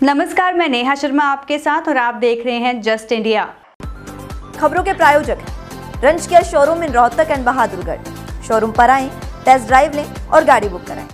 नमस्कार, मैं नेहा शर्मा आपके साथ और आप देख रहे हैं जस्ट इंडिया। खबरों के प्रायोजक हैं रंज care showroom in Rohtak and Bahadurgarh. Showroom पर आएं, टेस्ट ड्राइव लें और गाड़ी बुक कराएं।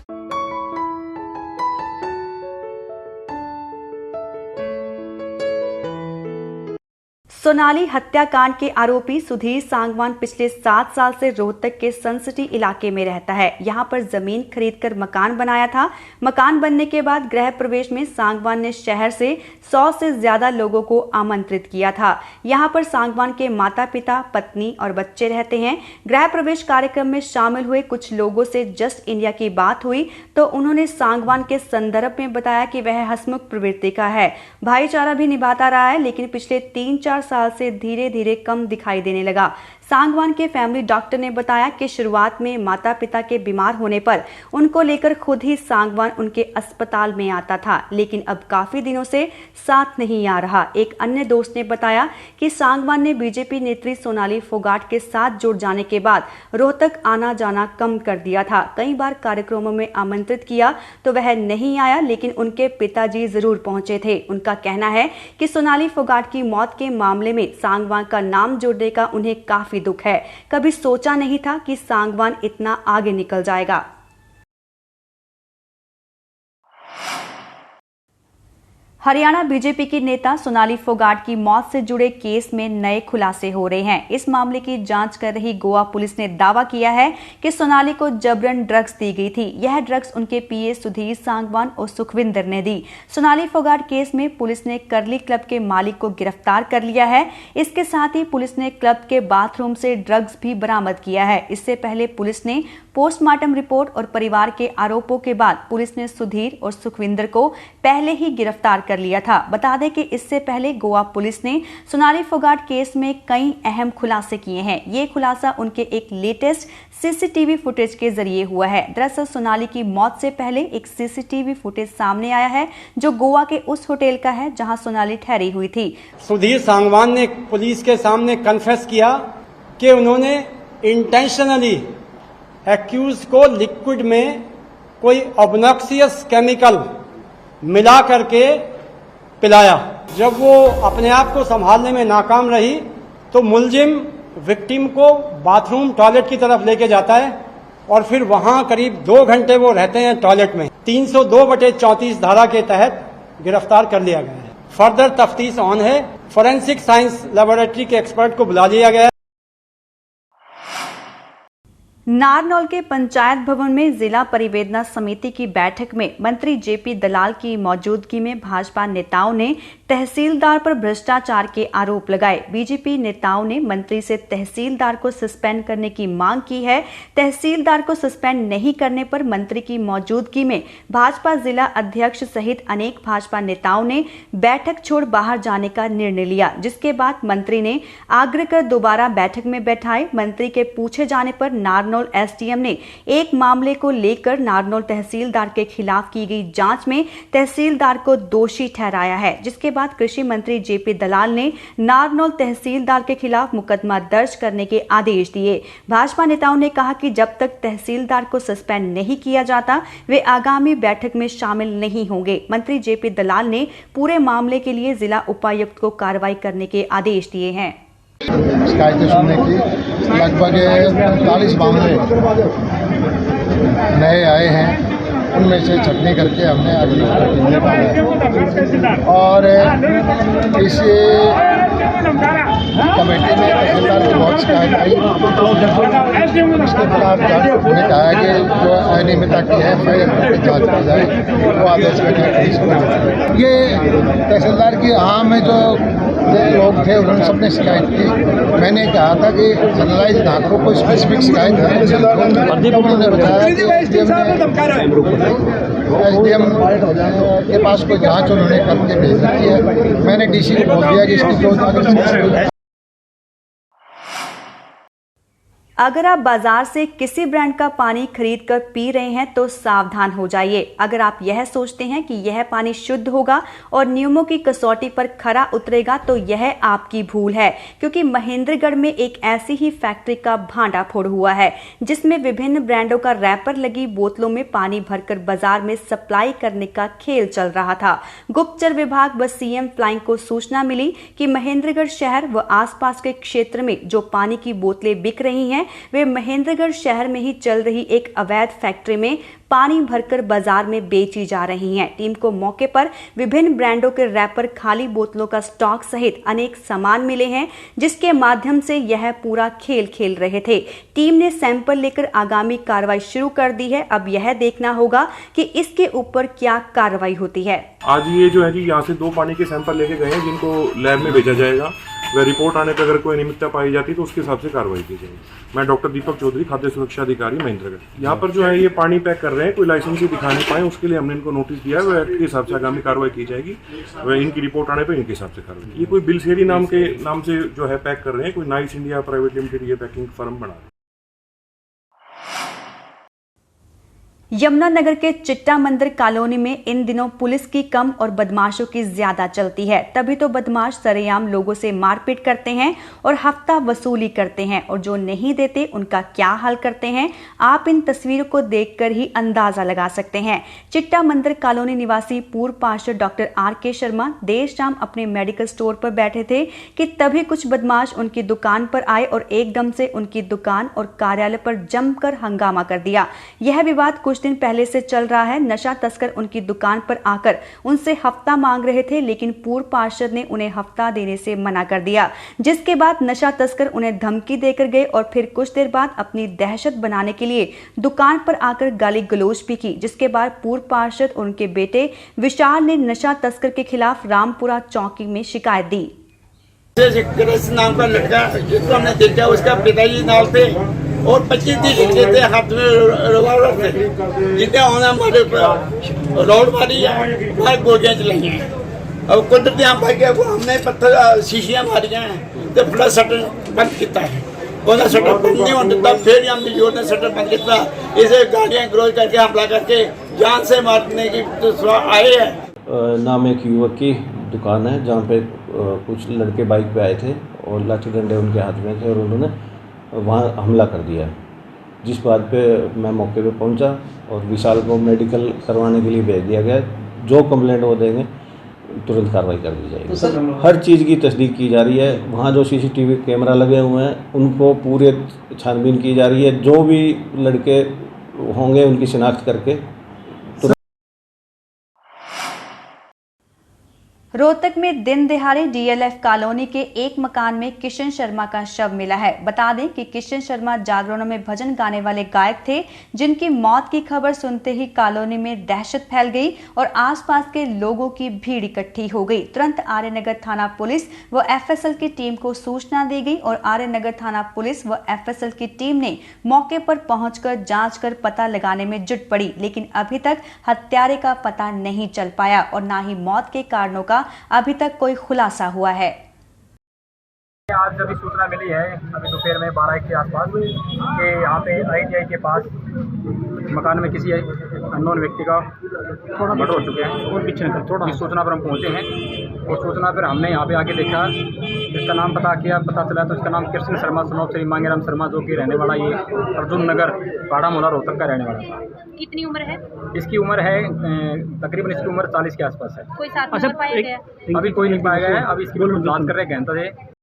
सोनाली हत्याकांड के आरोपी सुधीर सांगवान पिछले 7 साल से रोहतक के सन सिटी इलाके में रहता है। यहां पर जमीन खरीदकर मकान बनाया था। मकान बनने के बाद गृह प्रवेश में सांगवान ने शहर से 100 से ज्यादा लोगों को आमंत्रित किया था। यहां पर सांगवान के माता पिता, पत्नी और बच्चे रहते हैं। गृह प्रवेश कार्यक्रम में शामिल हुए कुछ लोगों से जस्ट इंडिया की बात हुई तो उन्होंने सांगवान के संदर्भ में बताया कि वह हंसमुख प्रवृत्ति का है, भाईचारा भी निभाता रहा है, लेकिन पिछले 3-4 साल से धीरे धीरे कम दिखाई देने लगा। सांगवान के फैमिली डॉक्टर ने बताया कि शुरुआत में माता पिता के बीमार होने पर उनको लेकर खुद ही सांगवान उनके अस्पताल में आता था, लेकिन अब काफी दिनों से साथ नहीं आ रहा। एक अन्य दोस्त ने बताया कि सांगवान ने बीजेपी नेत्री सोनाली फोगाट के साथ जुड़ जाने के बाद रोहतक आना जाना कम कर दिया था। कई बार कार्यक्रमों में आमंत्रित किया तो वह नहीं आया, लेकिन उनके पिताजी जरूर पहुंचे थे। उनका कहना है कि सोनाली फोगाट की मौत के मामले में सांगवान का नाम जोड़ने का उन्हें काफी दुख है। कभी सोचा नहीं था कि सांगवान इतना आगे निकल जाएगा। हरियाणा बीजेपी की नेता सोनाली फोगाट की मौत से जुड़े केस में नए खुलासे हो रहे हैं। इस मामले की जांच कर रही गोवा पुलिस ने दावा किया है कि सोनाली को जबरन ड्रग्स दी गई थी। यह ड्रग्स उनके पीए सुधीर सांगवान और सुखविंदर ने दी। सोनाली फोगाट केस में पुलिस ने करली क्लब के मालिक को गिरफ्तार कर लिया है। इसके साथ ही पुलिस ने क्लब के बाथरूम से ड्रग्स भी बरामद किया है। इससे पहले पुलिस ने पोस्टमार्टम रिपोर्ट और परिवार के आरोपों के बाद पुलिस ने सुधीर और सुखविंदर को पहले ही गिरफ्तार कर लिया था। बता दें कि इससे पहले गोवा पुलिस ने सोनाली फोगाट केस में कई अहम खुलासे किए हैं। ये खुलासा उनके एक लेटेस्ट सीसीटीवी फुटेज के जरिए हुआ है। दरअसल सोनाली की मौत से पहले एक सीसीटीवी फुटेज सामने आया है जो गोवा के उस होटल का है जहां सोनाली ठहरी हुई थी। सुधीर सांगवान ने पुलिस के सामने कन्फेस किया कि उन्होंने इंटेंशनली एक्यूज को लिक्विड में कोई ऑब्नॉक्सियस केमिकल मिला करके पिलाया। जब वो अपने आप को संभालने में नाकाम रही तो मुलजिम विक्टिम को बाथरूम टॉयलेट की तरफ लेके जाता है और फिर वहां करीब 2 घंटे वो रहते हैं टॉयलेट में। 302/34 धारा के तहत गिरफ्तार कर लिया गया है। फर्दर तफ्तीश ऑन है। फोरेंसिक साइंस लेबोरेटरी के एक्सपर्ट को बुला लिया गया है। नारनौल के पंचायत भवन में जिला परिवेदना समिति की बैठक में मंत्री जेपी दलाल की मौजूदगी में भाजपा नेताओं ने तहसीलदार पर भ्रष्टाचार के आरोप लगाए। बीजेपी नेताओं ने मंत्री से तहसीलदार को सस्पेंड करने की मांग की है। तहसीलदार को सस्पेंड नहीं करने पर मंत्री की मौजूदगी में भाजपा जिला अध्यक्ष सहित अनेक भाजपा नेताओं ने बैठक छोड़ बाहर जाने का निर्णय लिया, जिसके बाद मंत्री ने आग्रह कर दोबारा बैठक में बैठाए। मंत्री के पूछे जाने पर नारनौल एसडीएम ने एक मामले को लेकर नारनौल तहसीलदार के खिलाफ की गई जांच में तहसीलदार को दोषी ठहराया है, जिसके बाद कृषि मंत्री जेपी दलाल ने नारनौल तहसीलदार के खिलाफ मुकदमा दर्ज करने के आदेश दिए। भाजपा नेताओं ने कहा कि जब तक तहसीलदार को सस्पेंड नहीं किया जाता वे आगामी बैठक में शामिल नहीं होंगे। मंत्री जेपी दलाल ने पूरे मामले के लिए जिला उपायुक्त को कार्रवाई करने के आदेश दिए हैं। शिकायतें सुनने की लगभग 45 मामले नए आए हैं। उनमें से छटनी करके हमने और इस कमेटी में तहसीलदार की बहुत शिकायत आई। उसके खिलाफ हमने कहा कि जो अनियमितता की है फिर जांच की जाए, वो आदेश में। ये तहसीलदार की आम जो लोग थे उन्होंने सबने शिकायत की। मैंने कहा था कि जनरलाइज नागरिकों को स्पेसिफिक शिकायत है। उन्होंने बताया कि एसडीएम के पास कोई जांच उन्होंने करके भेज दी है। मैंने डीसी को बोल दिया कि इसकी जो अगर आप बाजार से किसी ब्रांड का पानी खरीद कर पी रहे हैं तो सावधान हो जाइए। अगर आप यह सोचते हैं कि यह पानी शुद्ध होगा और नियमों की कसौटी पर खरा उतरेगा तो यह आपकी भूल है, क्योंकि महेंद्रगढ़ में एक ऐसी ही फैक्ट्री का भांडाफोड़ हुआ है जिसमें विभिन्न ब्रांडों का रैपर लगी बोतलों में पानी भरकर बाजार में सप्लाई करने का खेल चल रहा था। गुप्तचर विभाग व सीएम फ्लाइंग को सूचना मिली कि महेंद्रगढ़ शहर व आसपास के क्षेत्र में जो पानी की बोतलें बिक रही हैं वे महेंद्रगढ़ शहर में ही चल रही एक अवैध फैक्ट्री में पानी भरकर बाजार में बेची जा रही हैं। टीम को मौके पर विभिन्न ब्रांडों के रैपर, खाली बोतलों का स्टॉक सहित अनेक सामान मिले हैं जिसके माध्यम से यह पूरा खेल खेल रहे थे। टीम ने सैंपल लेकर आगामी कार्रवाई शुरू कर दी है। अब यह देखना होगा कि इसके ऊपर क्या कार्रवाई होती है। आज ये जो है जी यहाँ से 2 पानी के सैंपल लेके गए हैं जिनको लैब में भेजा जाएगा। वह रिपोर्ट आने पर अगर कोई अनियमितता पाई जाती है तो उसके हिसाब से कार्रवाई की जाएगी। मैं डॉक्टर दीपक चौधरी, खाद्य सुरक्षा अधिकारी महेंद्रगढ़। यहाँ पर जो है ये पानी पैक कर रहे हैं, कोई लाइसेंस ही दिखा नहीं पाए, उसके लिए हमने इनको नोटिस दिया है। वह एक्ट के हिसाब से आगामी कार्रवाई की जाएगी। वह इनकी रिपोर्ट आने पर इनके हिसाब से कार्रवाई। ये कोई बिलसेरी नाम से जो है पैक कर रहे हैं, कोई नाइस इंडिया प्राइवेट लिमिटेड ये पैकिंग फर्म बना रहे हैं। यमुनानगर के चिट्टा मंदिर कॉलोनी में इन दिनों पुलिस की कम और बदमाशों की ज्यादा चलती है। तभी तो बदमाश सरेआम लोगों से मारपीट करते हैं और हफ्ता वसूली करते हैं, और जो नहीं देते उनका क्या हाल करते हैं आप इन तस्वीरों को देखकर ही अंदाजा लगा सकते हैं। चिट्टा मंदिर कॉलोनी निवासी पूर्व पार्षद डॉक्टर RK शर्मा देर शाम अपने मेडिकल स्टोर पर बैठे थे कि तभी कुछ बदमाश उनकी दुकान पर आए और एकदम से उनकी दुकान और कार्यालय पर जमकर हंगामा कर दिया। यह विवाद कुछ दिन पहले से चल रहा है। नशा तस्कर उनकी दुकान पर आकर उनसे हफ्ता मांग रहे थे, लेकिन पूर्व पार्षद ने उन्हें हफ्ता देने से मना कर दिया, जिसके बाद नशा तस्कर उन्हें धमकी देकर गए और फिर कुछ देर बाद अपनी दहशत बनाने के लिए दुकान पर आकर गाली गलौज भी की, जिसके बाद पूर्व पार्षद और उनके बेटे विशाल ने नशा तस्कर के खिलाफ रामपुरा चौकी में शिकायत दी। नाम का लड़का जिसको हमने देखा उसका पिताजी नाल थे और 25-30 लड़के थे, हाथ में रिवॉल्वर थे, जिनके होना हमारे रोड मारी है, बाहर गोलियां चलाई हैं। अब कुदरती हम भाग गया, हमने पत्थर शीशियां मारी हैं तो फ्लड शटर बंद किया है। उन्हें शटर बंद नहीं होने दिता, फिर हम मिलजुल ने शटर बंद किया। इसे गाड़ियां ग्रोज करके हमला करके जान से मारने की तो आए हैं। नाम एक युवक की दुकान है जहाँ पे कुछ लड़के बाइक पे आए थे और लाठी डंडे उनके हाथ में थे और उन्होंने वहाँ हमला कर दिया। जिस बात पे मैं मौके पे पहुँचा और विशाल को मेडिकल करवाने के लिए भेज दिया गया। जो कंप्लेंट वो देंगे तुरंत कार्रवाई कर दी जाएगी। तो हर चीज़ की तस्दीक की जा रही है। वहाँ जो CCTV कैमरा लगे हुए हैं उनको पूरे छानबीन की जा रही है। जो भी लड़के होंगे उनकी शिनाख्त करके। रोहतक में दिन दिहाड़े DLF कॉलोनी के एक मकान में किशन शर्मा का शव मिला है। बता दें कि किशन शर्मा जागरणों में भजन गाने वाले गायक थे, जिनकी मौत की खबर सुनते ही कॉलोनी में दहशत फैल गई और आसपास के लोगों की भीड़ इकट्ठी हो गई। तुरंत आर्यनगर थाना पुलिस व FSL की टीम को सूचना दी गई और आर्यनगर थाना पुलिस व FSL की टीम ने मौके पर पहुंचकर जांच कर पता लगाने में जुट पड़ी, लेकिन अभी तक हत्यारे का पता नहीं चल पाया और न ही मौत के कारणों का अभी तक कोई खुलासा हुआ है। आज अभी सूचना मिली है अभी दोपहर में 12 के आसपास कि यहाँ पे ITI के पास मकान में किसी अननोन व्यक्ति का मर्डर हो चुके हैं और पीछे थोड़ा इस सूचना पर हम पहुँचे हैं और सूचना पर हमने यहाँ पे आके देखा, इसका नाम पता चला तो इसका नाम कृष्ण शर्मा सनोप श्री मांगेराम शर्मा, जो कि रहने वाला ये अर्जुन नगर पाड़ा मोहल्ला रोहतक का रहने वाला था। कितनी उम्र है इसकी? उम्र है तकरीबन इसकी उम्र 40 के आसपास है। कोई साथ में पाया गया? अभी कोई नहीं पाया गया है। अभी इसकी जांच कर रहे हैं गहनता से।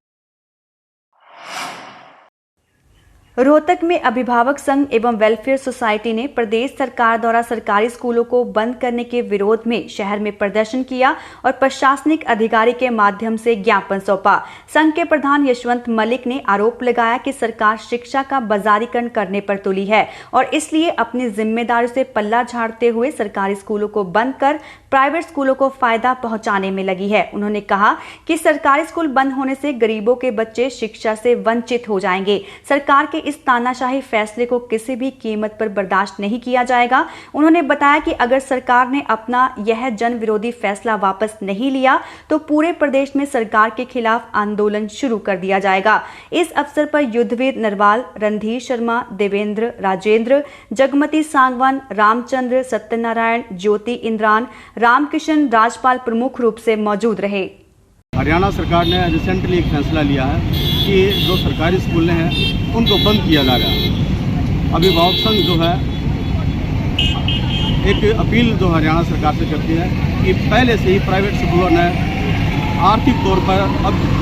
रोहतक में अभिभावक संघ एवं वेलफेयर सोसाइटी ने प्रदेश सरकार द्वारा सरकारी स्कूलों को बंद करने के विरोध में शहर में प्रदर्शन किया और प्रशासनिक अधिकारी के माध्यम से ज्ञापन सौंपा। संघ के प्रधान यशवंत मलिक ने आरोप लगाया कि सरकार शिक्षा का बाजारीकरण करने पर तुली है और इसलिए अपनी जिम्मेदारी से पल्ला झाड़ते हुए सरकारी स्कूलों को बंद कर प्राइवेट स्कूलों को फायदा पहुंचाने में लगी है। उन्होंने कहा कि सरकारी स्कूल बंद होने से गरीबों के बच्चे शिक्षा से वंचित हो जाएंगे। सरकार के इस तानाशाही फैसले को किसी भी कीमत पर बर्दाश्त नहीं किया जाएगा। उन्होंने बताया कि अगर सरकार ने अपना यह जन विरोधी फैसला वापस नहीं लिया तो पूरे प्रदेश में सरकार के खिलाफ आंदोलन शुरू कर दिया जाएगा। इस अवसर पर युद्धवीर नरवाल, रणधीर शर्मा, देवेंद्र, राजेंद्र, जगमती सांगवान, रामचंद्र, सत्यनारायण, ज्योति इंद्रान, रामकिशन, राजपाल प्रमुख रूप से मौजूद रहे। हरियाणा सरकार ने रिसेंटली एक फैसला लिया है कि जो सरकारी स्कूल हैं उनको बंद किया जा रहा है। अभिभावक संघ जो है एक अपील जो हरियाणा सरकार से करती है कि पहले से ही प्राइवेट स्कूलों ने आर्थिक तौर पर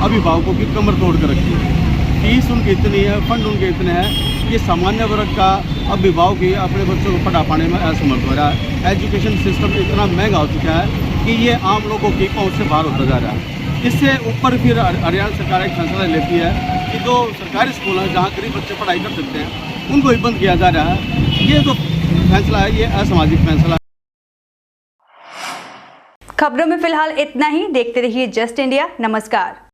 अभिभावकों की कमर तोड़ कर रखी है। फीस उनकी इतनी है, फंड उनके इतने हैं कि सामान्य वर्ग का अभिभावक ही अपने बच्चों को पढ़ा पाने में असमर्थ हो रहा है। एजुकेशन सिस्टम इतना महंगा हो चुका है कि ये आम लोगों की पहुंच से बाहर होता जा रहा है। इससे ऊपर फिर हरियाणा सरकार एक फैसला लेती है कि जो सरकारी स्कूल हैं जहाँ गरीब बच्चे पढ़ाई कर सकते हैं उनको ही बंद किया जा रहा है। ये जो फैसला है ये असामाजिक फैसला है। खबरों में फिलहाल इतना ही। देखते रहिए जस्ट इंडिया। नमस्कार।